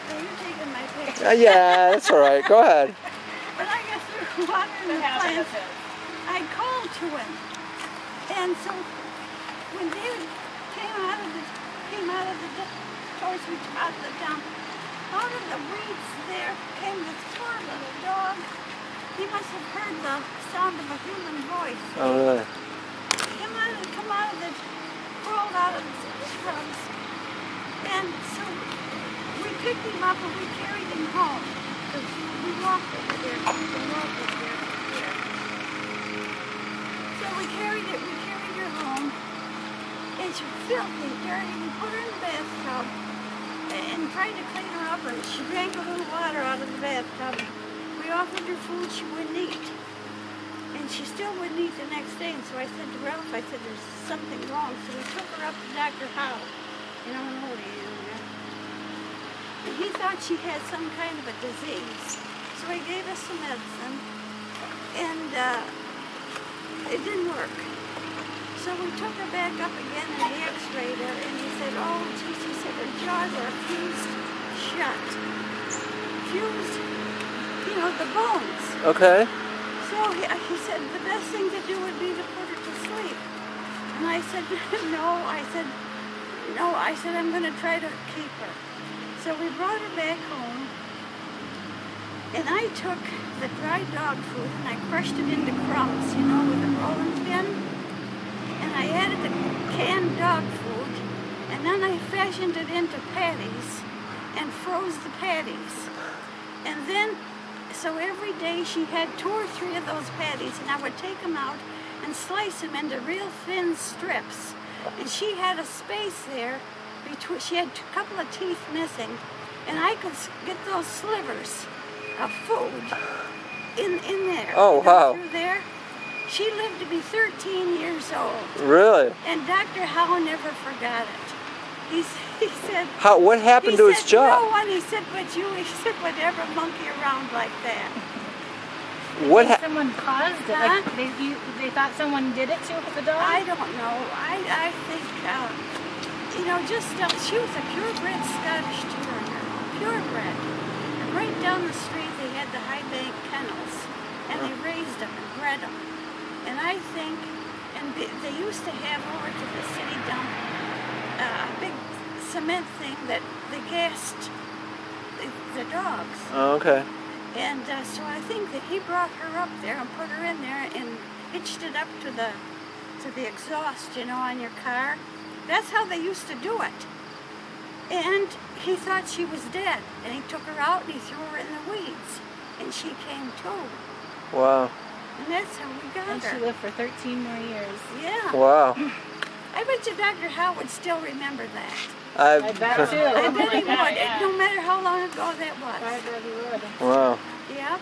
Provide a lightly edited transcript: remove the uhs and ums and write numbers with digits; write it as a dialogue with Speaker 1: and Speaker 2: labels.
Speaker 1: Are you taking my picture?
Speaker 2: Yeah, that's all right. Go ahead.
Speaker 1: When I got through watering the plants, I called to him. And so when David came out of the towards me out of the dump, out of the weeds there came this poor little dog. He must have heard the sound of a human voice.
Speaker 2: Oh, really?
Speaker 1: Crawled out of the shrubs. And so we picked him up and we carried him home. Because we walked over there. So we carried her home. And she was filthy, dirty. We put her in the bathtub and tried to clean her up, and she drank a little water out of the bathtub. We offered her food she wouldn't eat. And she still wouldn't eat the next day, and so I said to Ralph, I said, there's something wrong. So we took her up to Dr. Howe, you know, an old area. And he thought she had some kind of a disease. So he gave us some medicine, and it didn't work. So we took her back up again, and he x-rayed her, and he said, oh, geez, he said, her jaws are fused shut. Fused, you know, the bones.
Speaker 2: Okay.
Speaker 1: So he said the best thing to do would be to put her to sleep. And I said, no. I said, I'm going to try to keep her. So we brought her back home, and I took the dry dog food and I crushed it into crumbs, you know, with a rolling pin. And I added the canned dog food, and then I fashioned it into patties and froze the patties. And then so every day she had 2 or 3 of those patties, and I would take them out and slice them into real thin strips. And she had a space there between, she had a couple of teeth missing, and I could get those slivers of food in there.
Speaker 2: Oh, wow.
Speaker 1: Through there. She lived to be 13 years old.
Speaker 2: Really?
Speaker 1: And Dr. Howe never forgot it. He said,
Speaker 2: what happened to his jaw?
Speaker 1: No one, he said, but you, he said, would ever monkey around like that.
Speaker 3: Someone caused it?
Speaker 1: Huh?
Speaker 3: Like they thought someone did it to the dog?
Speaker 1: I don't know. I think, you know, she was a purebred Scottish Terrier. Purebred. And right down the street they had the High Bank kennels. And they raised them and bred them. And I think, and they used to have over to the city dump a big cement thing that they gassed the dogs.
Speaker 2: Oh, okay.
Speaker 1: And so I think that he brought her up there and put her in there and hitched it up to the exhaust, you know, on your car. That's how they used to do it. And he thought she was dead, and he took her out and he threw her in the weeds, and she came to.
Speaker 2: Wow.
Speaker 1: And that's how we got her.
Speaker 3: And she lived for 13 more years.
Speaker 1: Yeah.
Speaker 2: Wow.
Speaker 1: I bet you Dr. Howe would still remember that.
Speaker 3: I bet too.
Speaker 1: I bet he would, no matter how long ago that was.
Speaker 3: I bet he would.
Speaker 2: Wow.
Speaker 1: Yeah.